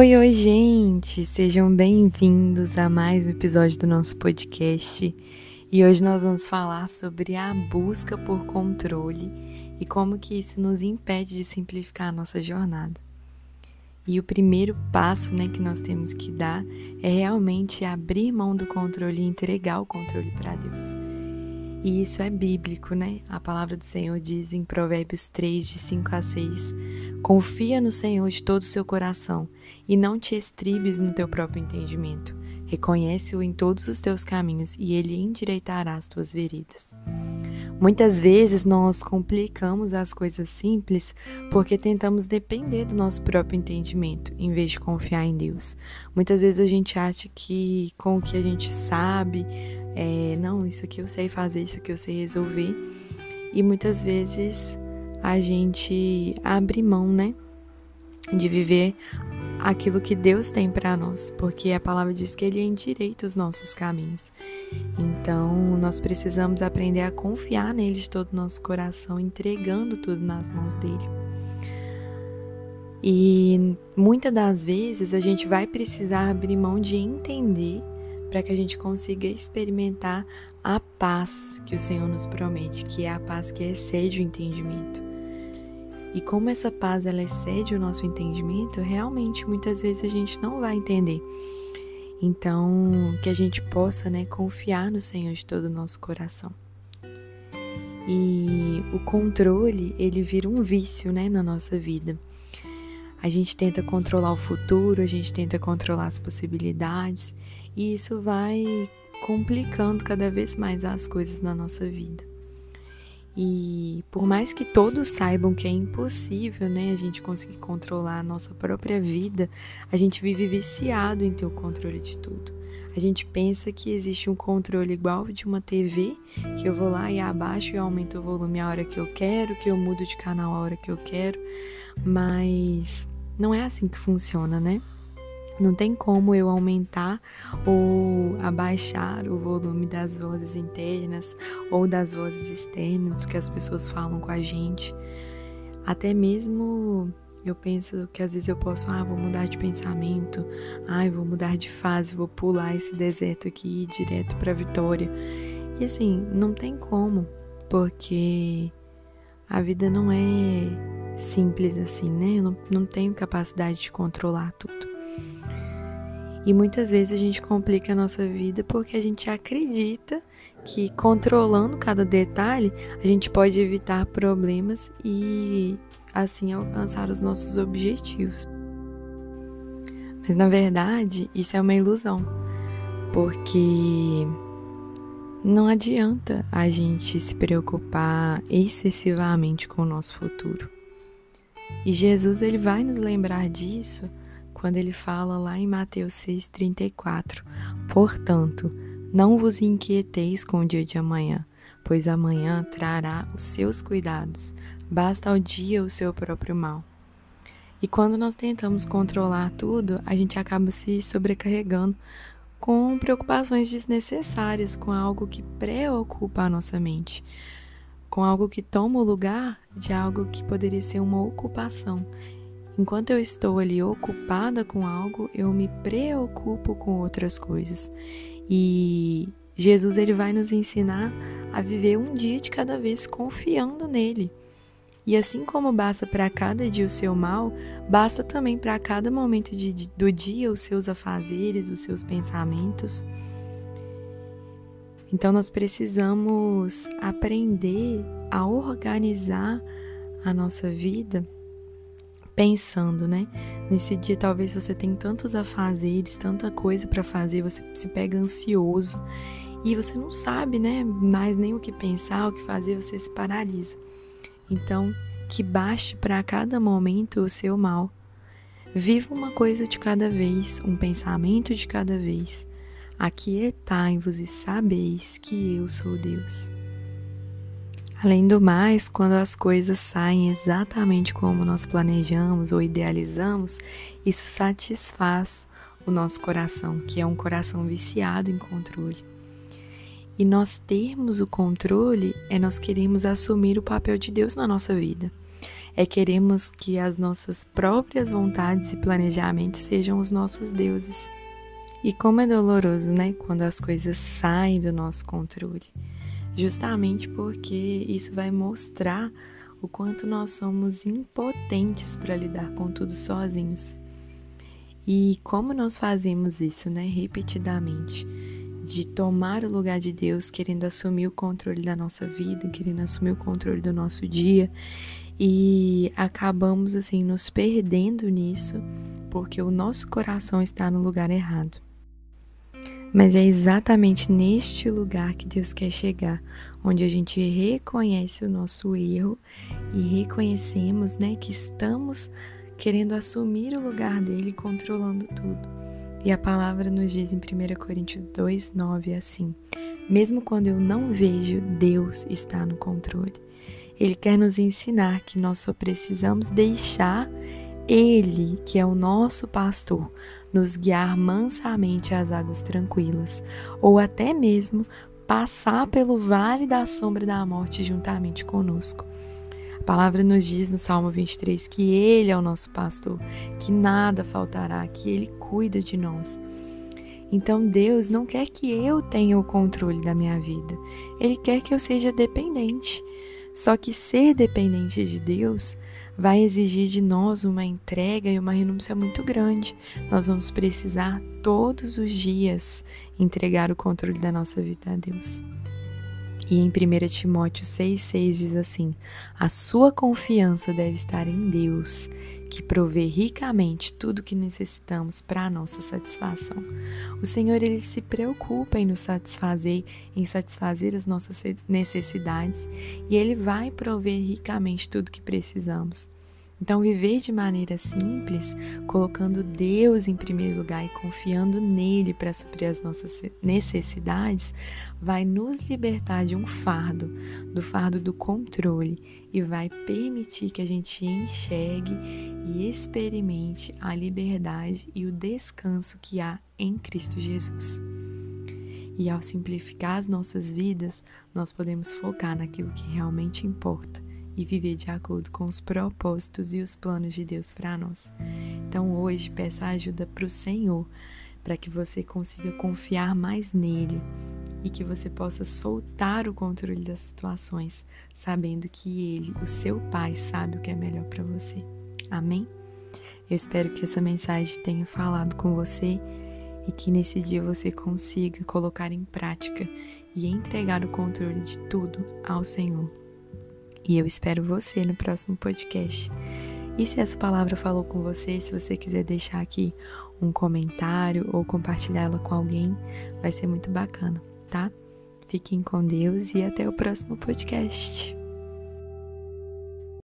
Oi, gente! Sejam bem-vindos a mais um episódio do nosso podcast. E hoje nós vamos falar sobre a busca por controle e como que isso nos impede de simplificar a nossa jornada. E o primeiro passo, que nós temos que dar é realmente abrir mão do controle e entregar o controle para Deus. E isso é bíblico, A palavra do Senhor diz em Provérbios 3, de 5 a 6, confia no Senhor de todo o seu coração e não te estribes no teu próprio entendimento. Reconhece-o em todos os teus caminhos e ele endireitará as tuas veredas. Muitas vezes nós complicamos as coisas simples porque tentamos depender do nosso próprio entendimento, em vez de confiar em Deus. Muitas vezes a gente acha que com o que a gente sabe, não, isso aqui eu sei fazer, isso aqui eu sei resolver. E muitas vezes a gente abre mão, de viver aquilo que Deus tem para nós, porque a palavra diz que Ele endireita os nossos caminhos. Então, nós precisamos aprender a confiar nele de todo o nosso coração, entregando tudo nas mãos dele. E muitas das vezes a gente vai precisar abrir mão de entender para que a gente consiga experimentar a paz que o Senhor nos promete, que é a paz que excede o entendimento. E como essa paz ela excede o nosso entendimento, realmente muitas vezes a gente não vai entender. Então, que a gente possa, confiar no Senhor de todo o nosso coração. E o controle, ele vira um vício, na nossa vida. A gente tenta controlar o futuro, a gente tenta controlar as possibilidades, e isso vai complicando cada vez mais as coisas na nossa vida. E por mais que todos saibam que é impossível, a gente conseguir controlar a nossa própria vida, a gente vive viciado em ter o controle de tudo. A gente pensa que existe um controle igual de uma TV, que eu vou lá e abaixo e aumento o volume a hora que eu quero, que eu mudo de canal a hora que eu quero, mas não é assim que funciona, Não tem como eu aumentar ou abaixar o volume das vozes internas ou das vozes externas, que as pessoas falam com a gente. Até mesmo eu penso que às vezes eu posso, vou mudar de pensamento, vou mudar de fase, vou pular esse deserto aqui e ir direto para a vitória. E assim, não tem como, porque a vida não é simples assim, Eu não tenho capacidade de controlar tudo. E muitas vezes a gente complica a nossa vida porque a gente acredita que controlando cada detalhe, a gente pode evitar problemas e assim alcançar os nossos objetivos. Mas na verdade, isso é uma ilusão, porque não adianta a gente se preocupar excessivamente com o nosso futuro. E Jesus, ele vai nos lembrar disso quando ele fala lá em Mateus 6,34, portanto, não vos inquieteis com o dia de amanhã, pois amanhã trará os seus cuidados, basta ao dia o seu próprio mal. E quando nós tentamos controlar tudo, a gente acaba se sobrecarregando com preocupações desnecessárias, com algo que preocupa a nossa mente, com algo que toma o lugar de algo que poderia ser uma ocupação. Enquanto eu estou ali ocupada com algo, eu me preocupo com outras coisas. E Jesus, ele vai nos ensinar a viver um dia de cada vez confiando nele. E assim como basta para cada dia o seu mal, basta também para cada momento do dia os seus afazeres, os seus pensamentos. Então nós precisamos aprender a organizar a nossa vida pensando, Nesse dia talvez você tenha tantos afazeres, tanta coisa para fazer, você se pega ansioso e você não sabe, mais nem o que pensar, o que fazer, você se paralisa. Então, que baste para cada momento o seu mal. Viva uma coisa de cada vez, um pensamento de cada vez. Aquietai-vos e sabeis que eu sou Deus. Além do mais, quando as coisas saem exatamente como nós planejamos ou idealizamos, isso satisfaz o nosso coração, que é um coração viciado em controle. E nós termos o controle nós queremos assumir o papel de Deus na nossa vida. é queremos que as nossas próprias vontades e planejamentos sejam os nossos deuses. E como é doloroso, né, quando as coisas saem do nosso controle. Justamente porque isso vai mostrar o quanto nós somos impotentes para lidar com tudo sozinhos. E como nós fazemos isso, né, repetidamente, de tomar o lugar de Deus, querendo assumir o controle da nossa vida, querendo assumir o controle do nosso dia, e acabamos assim nos perdendo nisso, porque o nosso coração está no lugar errado. Mas é exatamente neste lugar que Deus quer chegar, onde a gente reconhece o nosso erro e reconhecemos, né, que estamos querendo assumir o lugar dele, controlando tudo. E a palavra nos diz em 1 Coríntios 2:9 assim: mesmo quando eu não vejo, Deus está no controle. Ele quer nos ensinar que nós só precisamos deixar Ele, que é o nosso pastor, nos guiar mansamente às águas tranquilas, ou até mesmo passar pelo vale da sombra da morte juntamente conosco. A palavra nos diz no Salmo 23 que Ele é o nosso pastor, que nada faltará, que Ele cuida de nós. Então Deus não quer que eu tenha o controle da minha vida, Ele quer que eu seja dependente. Só que ser dependente de Deus vai exigir de nós uma entrega e uma renúncia muito grande. Nós vamos precisar todos os dias entregar o controle da nossa vida a Deus. E em 1 Timóteo 6,6 diz assim: a sua confiança deve estar em Deus, que provê ricamente tudo o que necessitamos para a nossa satisfação. O Senhor, Ele se preocupa em nos satisfazer, em satisfazer as nossas necessidades, e Ele vai prover ricamente tudo o que precisamos. Então, viver de maneira simples, colocando Deus em primeiro lugar e confiando nele para suprir as nossas necessidades, vai nos libertar de um fardo, do fardo do controle, e vai permitir que a gente enxergue e experimente a liberdade e o descanso que há em Cristo Jesus. E ao simplificar as nossas vidas, nós podemos focar naquilo que realmente importa e viver de acordo com os propósitos e os planos de Deus para nós. Então hoje peça ajuda para o Senhor, para que você consiga confiar mais nele e que você possa soltar o controle das situações, sabendo que Ele, o seu Pai, sabe o que é melhor para você. Amém? Eu espero que essa mensagem tenha falado com você e que nesse dia você consiga colocar em prática e entregar o controle de tudo ao Senhor. E eu espero você no próximo podcast. E se essa palavra falou com você, se você quiser deixar aqui um comentário ou compartilhá-la com alguém, vai ser muito bacana, tá? Fiquem com Deus e até o próximo podcast.